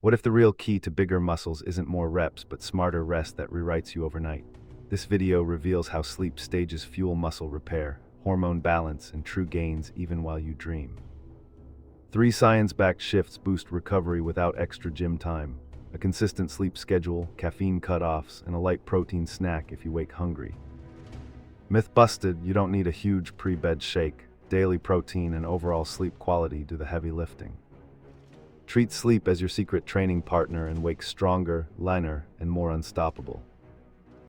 What if the real key to bigger muscles isn't more reps, but smarter rest that rewrites you overnight? This video reveals how sleep stages fuel muscle repair, hormone balance, and true gains even while you dream. 3 science-backed shifts boost recovery without extra gym time. A consistent sleep schedule, caffeine cutoffs, and a light protein snack if you wake hungry. Myth busted, you don't need a huge pre-bed shake. Daily protein and overall sleep quality do the heavy lifting. Treat sleep as your secret training partner and wake stronger, leaner, and more unstoppable.